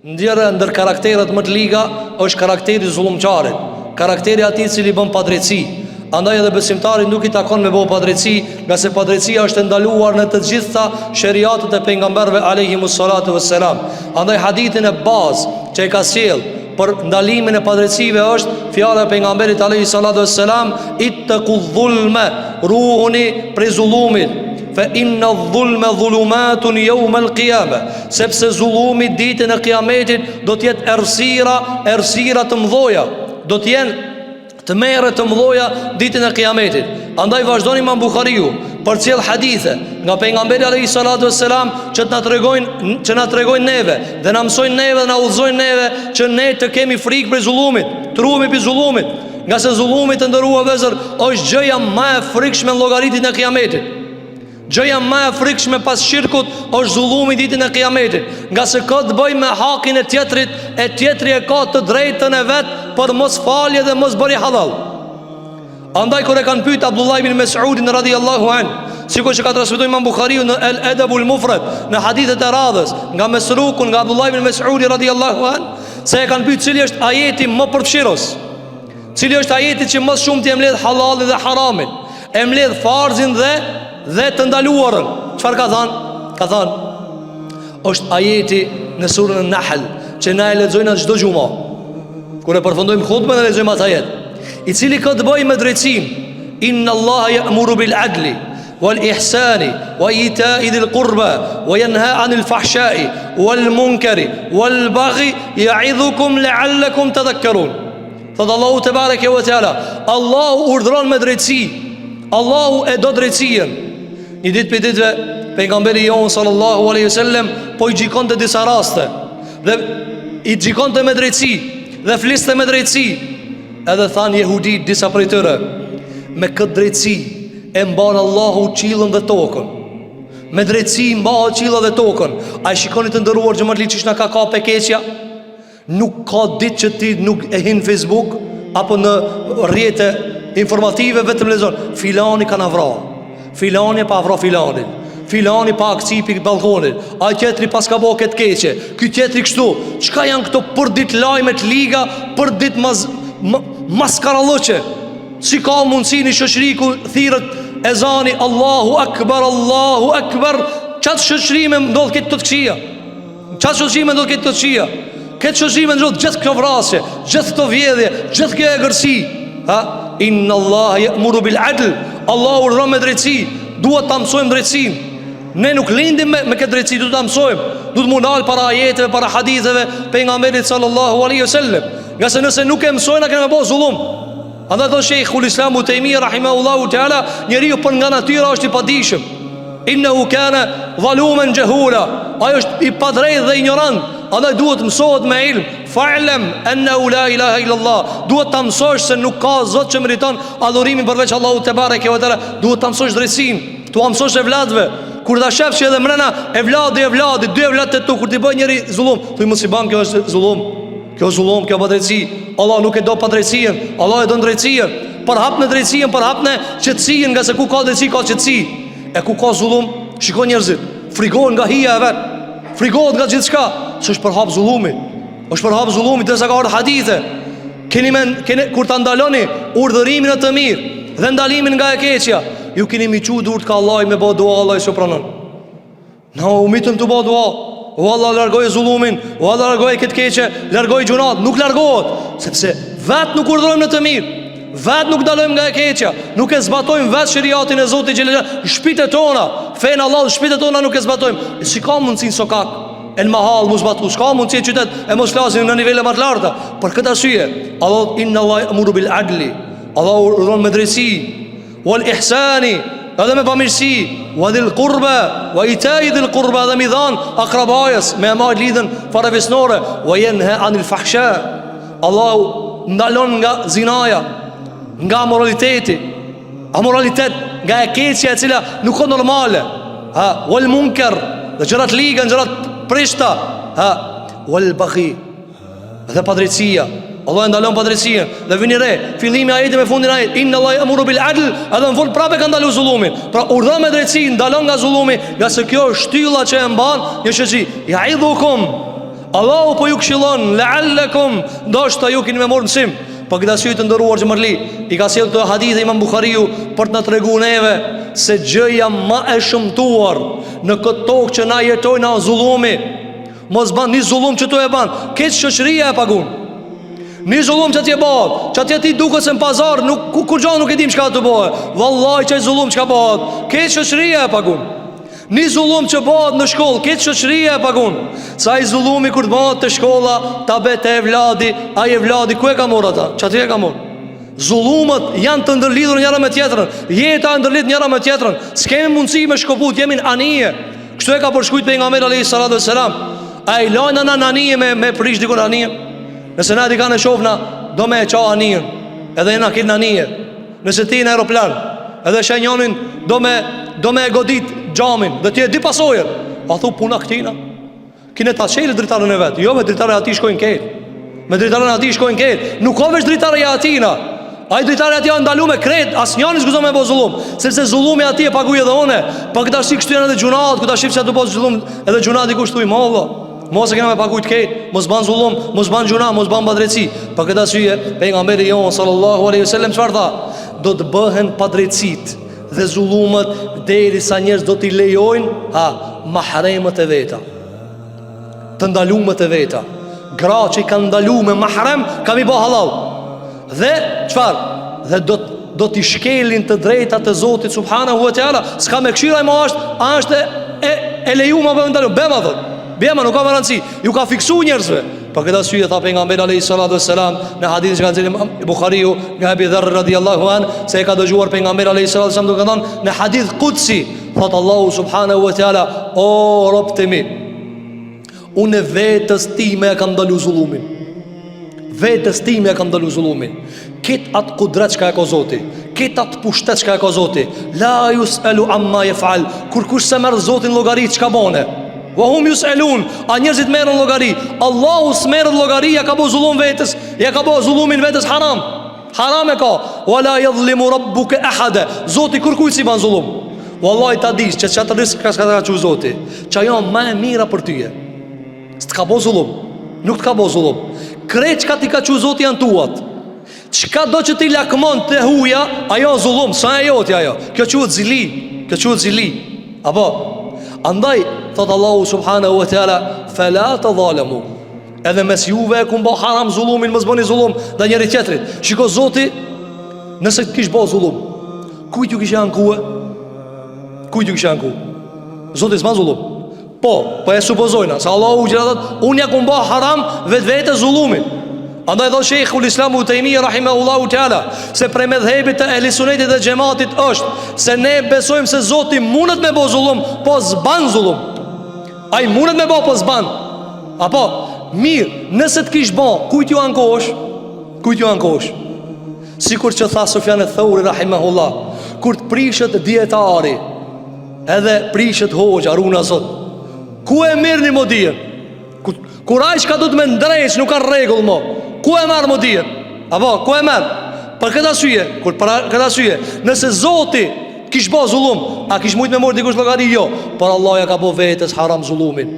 Ndër karakteret më të liga është karakteri i zullumçarit, karakteri atij i cili bën padrejti. Andaj edhe besimtari nuk i takon me bëu padrejti, nga se padrejtia është ndaluar në të gjitha sheriatet e pejgamberëve alayhimus salatu wassalam. Andaj hadithin e bazë që e ka sjell për ndalimin e padrejtive është fjala e pejgamberit alayhi salatu wassalam: ittaqu dhulma, ruhuni prej zullumit. Fa inna dhulma dhulumatun yawm al-qiyamah, sepse zullumi ditën e kiametit do të jetë errësira të mëdha, do të jenë të merret të mëdha ditën e kiametit. Andaj vazhdon Imam Buhariu për cilë hadithe nga pejgamberi alayhi salatu wassalam që na tregojnë neve dhe na mësojnë neve dhe na udhëzojnë neve që ne të kemi frikë për zullumit, të ruhemi për zullumit, nga se zullumi të ndërua vëzër është gjëja më e frikshme në llogaritin e kiametit. Gjëja më e frikshme pas shirkut është zullumi ditën e kiametit, nga se ka të bëjë me hakin e tjetrit, e tjetri e ka të drejtën e vet për mos falje dhe mos bërje halal. Andaj kur e kanë pyet Abdullah ibn Mas'udin radhiyallahu an, sikur që ka transmetuar Imam Buhariu në El Adabul Mufrad, në hadithet e radhës nga Mesrukun nga Abdullah ibn Mas'udi radhiyallahu an, se e kanë pyet cili është ajeti më përfshirës, cili është ajeti që më shumë të mbledh halalin dhe haramin, e mbledh farzin dhe të ndaluarën. Çfarë ka thënë? Ka thënë është ajeti në surën An-Nahl që na e lexojnë çdo xumë. Kur e përfundojmë hutbën e lexojmë atë ajet, i cili ka të bëjë me drejtësinë. Inna Allaha ya'muru bil adli wal ihsani wa ita'i dhil qurba wa yanha 'anil fahsha'i wal munkari wal baghi ya'idhukum la'allakum tadhakkarun. Thot Allahu te bareke ve teala, Allahu urdhron me drejtësi, Allahu e do drejtësinë. Një ditë për ditëve pejgamberi jon sallallahu alaihi wasallam po i gjikonte disa raste dhe i gjikonte me drejtësi dhe fliste me drejtësi. Edhe thanë jehudit disa prej tyre, me këtë drejtësi e mban Allahu qiellin dhe tokën. Me drejtësi mban qiellin dhe tokën. A i shikoni të ndëruar xhamatli çish na ka kapë keqja? Nuk ka ditë që ti nuk e hin Facebook apo në rrjete informative vetëm lexon filani kanë vrarë, filani pa vrarë filanin, filani pa akcipi balkonit, a tjetri pas ka bëu këtë keqe, ky tjetri kështu. Çka janë këto për ditë lajme të liga, për ditë maskaralloqe? Si ka mundësi një shoqëri ku thirrët ezani Allahu Akbar, Allahu Akbar, çat shoqërime ndodh këtë të këqija, çat shoqërime ndodh këtë të këqija, këtë shoqërime ndodh gjithë kjo vrasje, gjithë këto vjedhje, gjithë kjo egërsi. Inna Allaha ya'muru bil adl, Allahu urdhron me drejtësi. Duhet ta mësojmë drejtësinë. Ne nuk lindim me këtë drejtësi, duhet ta mësojmë. Duhet mu ndal para ajeteve, para haditheve pejgamberit sallallahu alaihi wasallam. Nga se nëse nuk e mësojnë, kemi bëu zullum. Andaj thot Sheikhul Islam Ibn Taymiyyah rahimahullahu taala, njeriu për nga natyra është i padijshëm. Innahu kana zaluman jahula, ai është i padrejtë dhe ignorant. Andaj duhet mësohet me ilm. Fa'lam annahu la ilaha illa Allah. Duhet ta mësosh se nuk ka zot që meriton adhurimin përveç Allahut te bareke ve teala. Duhet ta mësosh drejtsinë, tu mësosh evladëve. Kur ta shefsh edhe mrena evladi, dy evladë të tu, kur ti bën njëri zullum, thuj mos i ban, kjo është zullum. Kjo është zullum, kjo padrejtësi. Allah nuk e do padrejtësinë, Allah e do drejtsinë. Për hap në drejtsinë, për hap në qetësinë, nga se ku ka drejtësi ka qetësi. E ku ka zullum, shikoj njerëzit, frigohen nga hija e vet, frigohet nga gjithçka, s'është për hap zullumi. Është për hap zullumi, dhe sa ka ardhur hadithe. Kur ta ndaloni urdhërimin e të mirë dhe ndalimin nga e keqja, ju keni miqu durt ka Allah me bë dua, Allah i sopranon. Na umitëm të bë dua. O Allah largoj zullumin, o Allah largoj këtë keqe, largoj gjunat. Nuk largohet, sepse vet nuk urdhërojmë në të mirë, vet nuk dalojmë nga e keqja, nuk e zbatojmë vet shariatin e Zotit xhelal, shpirtet tona, fen Allah, shpirtet tona nuk e zbatojmë. Si ka mundsinë sokak el mahall mos batu, s'ka mundësi qytet e mos flasim në nivele më të larta. Për këtë arsye, Allah inna Allah ya'muru bil adli, Allah urdhon me drejtësi, wal ihsani, edhe me pamirësi, wa dhil qurba, wa ita'i dhil qurba, dhe mi dhan akrabajës, me marr lidhën farefisnore, wa yanha 'anil fahsha. Allah ndalon nga zinaja, nga moraliteti, amoralitet, nga e keqja e cila nuk ka normale, wal munkar, dhe gjërat liga, gjërat prishta, wal baghi, dhe padrejtësia. Allah e ndalon padrejtësinë. Dhe vini re, fillimi ajetit me fundin ajet, inna Allah ya'muru bil adl, edhe në fund prapë ka ndaluar zullumin. Pra urdhon me drejtësi, ndalon nga zullumi, nga se kjo është shtylla që e mban një shoqëri. Ya'idhukum, Allahu po ju këshillon, la'allakum, ndoshta ju keni më marrë mësim. Po këtë arsye të ndëruar xhamarli, i ka sjellë këtë hadith Imam Buhariu për të na treguar neve se gjëja më e shëmtuar në këtë tokë që na jetojnë është zullumi. Mos ban një zullum që tu e ban, këtë shoqëria e pagun. Një zullum që t'je bëhet, që t'je ti duke se në pazar, kur gjanë nuk e dim çka të bëhet. Vallahi që zullum çka bëhet, këtë shoqëria e pagun. Një zullum që bëhet në shkollë, këtë shoqëria e pagun. Sa i zullumi kur të bëhet të shkolla, ta bete e vladi, ai e vladi ku e ka marrë ata? Çati e ka marrë? Zullumët janë të ndërlidhur njëra me tjetrën, jeta e ndërlidh njëra me tjetrën. S'kemi mundësi me shkoput, jemi në anije. Kështu e ka përshkruajtur pejgamberi alayhis salatu wassalam. Ai lajna në anije me prish dikon anije. Nëse na di kanë shofna, do me e qa anijen. Edhe jena kitë në anije. Nëse ti në aeroplan, edhe shenjonin do me e godit gjamin, dhe ti e di pasojer. A thu puna këtina, kine ta qelë dritarën e vetë. Jo, me dritarën e ati shkojnë kelë. Me dritarën e ati shkojnë kelë. Nuk ka veç dritarën e atina. A i dritarën e ati janë ndalu me kret. As njani s'guzo me bo zullum, sepse zullumi ati e paguj edhe one. Pa këta shik kështu janë edhe gjunat, këta shik që të bo zullum, edhe gjunat i kushtu i mollo. Mos e kena me paguajt këtë, mos ban zullum, mos ban gjuna, mos ban padrejti. Pa këtë arsye, pejgamberi jon sallallahu alaihi wasallam çfarë tha? Do të bëhen padrejtësit dhe zullumet derisa njerëz do t'i lejojnë mahremët e veta, të ndalumet e veta. Gra që i kanë ndalu me mahrem, kam i bë halal. Dhe çfarë? Dhe do t'i shkelin të drejtat e Zotit subhanahu wa taala. S'ka me këshira më është e lejuar apo ndalu. Bema thot. Bema nuk ka garanci, ju ka fiksu njerëzve. Për këtë arsye tha pejgamberi alayhis salatu wassalam në hadith që ka thënë Buhariu nga Abi Dharr radhiyallahu an, se e ka dëgjuar pejgamberi alayhis salatu wassalam duke thënë në hadith qudsi, thot Allahu subhanahu wa taala: o robët e mi, unë vetës time e kam ndalu zullumin. Vetës time e kam ndalu zullumin. Këtë atë kudret që ka e ko Zoti, këtë atë pushtet që ka e ko Zoti, la yus'alu amma yaf'al, kur kush se merr Zotin llogari çka bone. Wa hum yus'alun, a njerëzit merren llogari. Allahu s'merr llogari, ja ka bo zullum vetës, ja ka bo zullumin vetës haram. Haram e ka. Wala yadhlimu rabbuka ahada. Zoti kërkujt si ban zullum. Wallahi ta dish që çata risk ka çu Zoti, që janë më e mira për ty. S'ka bo zullum. Nuk t'ka bo zullum. Krejt çka ti ka çu Zoti janë tuat. Çka do që ti lakmon te huja, ajo zullum, sa e jotja ajo. Kjo quhet zili, kjo quhet zili. Apo andaj thot Allahu subhanahu wa taala: fala tadhalamu. Edhe mes juve ku mbo haram zullumin, mos bëni zullum ndaj njëri tjetrit. Shiko Zoti, nëse kish bë zullum, kujt ju kish ankuë? Kujt ju kish anku? Zoti s'ban zullum. Po e supozojna se Allahu gjithatë unë ja ku mbo haram vetvete zullumin. Andaj thot Sheikhul Islam Ibn Taymija rahimahullahu taala se prej medhhebit të ehli sunetit dhe xhamatit është se ne besojmë se Zoti mundet me bë zullum, po s'ban zullum. Ai mundet me bë, po s'ban. Apo mirë, nëse të kish bë, kujt ju ankohesh? Kujt ju ankohesh? Sikur që tha Sufjan al-Thauri rahimahullah, kur të prishet dietari, edhe prishet hoxha runa Zot. Ku e merrni modien? Kur ai çka do të më ndrejsh nuk ka rregull më. Ku e marr modien? Apo ku e marr? Për këtë arsye, nëse Zoti kish bë zullum, a kish mujt me mor dikush llogari? Jo, por Allah ja ka bë vetes haram zullumin.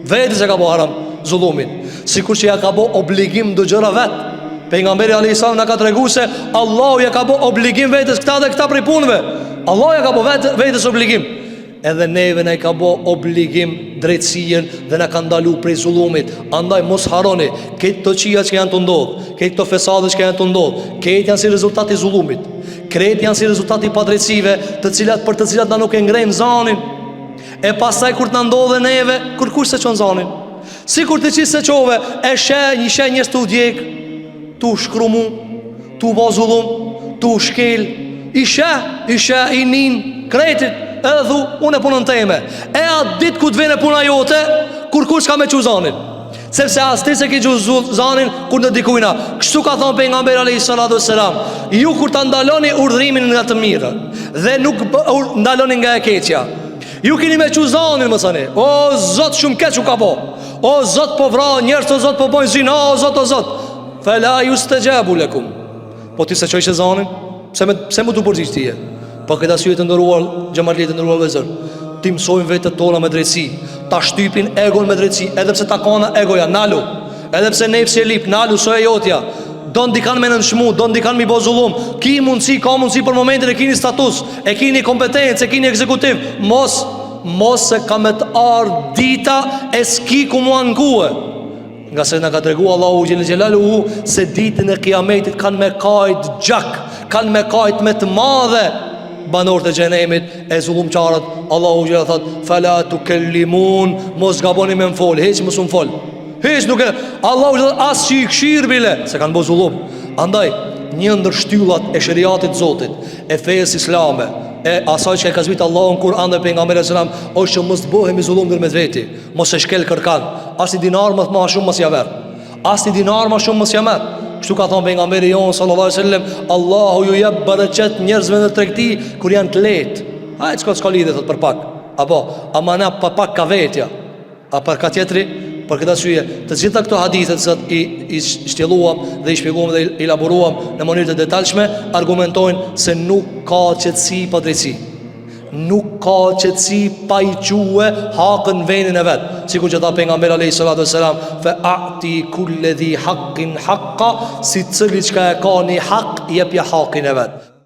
Vetes e ka bë haram zullumin. Sikur që ja ka bë obligim do gjëra vet. Pejgamberi alayhis salam na ka treguar se Allahu ja ka bë obligim vetes këta dhe këta prej punëve. Allah ja ka bë vetes obligim. Edhe neve na i ka bo obligim drejtësien dhe na ka ndalu prej zullumit. Andaj mos haroni, këtë të qia që janë të ndodhë, këtë të fesade që janë të ndodhë, këtë janë si rezultati zullumit, këtë janë si rezultati padrejtësive, për të cilat na nuk e ngrejmë zanin. E pasaj kur të na ndodhe neve, kur kush se qonë zanin. Si kur të qisë se qove, e një njës të udjek, tu shkrumu, tu bo zullum, tu shkel, i nin, kretit. Edhe dhu, unë e punën teme. E atë ditë ku të vene puna jote, kur kush ka me që zanin. Sepse as ti se ki që zanin, kur në dikujna. Kështu ka thonë pejgamberi alayhis salatu wassalam: ju kur të ndaloni urdhrimin nga të mirë dhe nuk ndaloni nga e keqja, ju keni me që zanin mësani. O Zot, shumë keq u ka po. O Zot, po vra njerëz, o Zot, po bojnë zina, o Zot. Fela yustajabu lakum. Po ti se qojshë zanin, pse mu të përgjisht tije? Po këtë arsye të ndëruar, xhamarlit të ndëruar vëzër, ti mësojmë vetët tona me drejtësi, ta shtypin egon me drejtësi, edhe pse ta kana egoja, nalu, edhe pse nefsi e lip, nalu, so e jotja, do ndikan me nënshmu, do ndikan mi bo zullum, ki mundësi, ka mundësi për momentin, e kini status, e kini kompetencë, e kini ekzekutiv, mos se ka me të ardh dita e s'ki ku mua ngue, nga se në ka të regu Allahu Gjellalu se ditën e kiametit kanë me kajt gjak, kanë me kajt me të madhe banorët e xhenemit e zullumçarët. Allahu Gjellalu thot fala tukellimun, mos gaboni me më fol, hiç mos më fol, hiç nuk e Allahu Gjellalu as që i këshir bile se kanë bo zullum. Andaj një ndër shtyllat e shariatit Zotit, e fejes islame, e asaj që e ka zbrit Allahu në Kur'an dhe pejgamberi sallallahu alajhi wasallam, është që mos të bëhemi zullum ndër medveti, mos e shkel kërkan, as i dinar më shumë mos ja ver, as i dinar më shumë mos ja merr. Kështu ka thonë pejgamberi jon sallallahu alajhi wasallam, Allahu ju jep bereqet njerëzve në tregti kur janë të lehtë. Ai s'ka lidhje thot për pak, apo ama na pa pak ka vetja, a për ka tjetri. Për këtë arsye, të gjitha këto hadithe që i shtjelluam dhe i shpjeguam dhe i elaboruam në mënyrë të detajshme, argumentojnë se nuk ka qetësi pa drejtësi. Nuk ka qetësi pa i quë hakën venin e vet. Sikur që tha pejgamberi alayhis salatu wassalam, fa a'ti kulli dhi haqqin haqqa, si cili çka e ka një hak, jepja hakin e vet.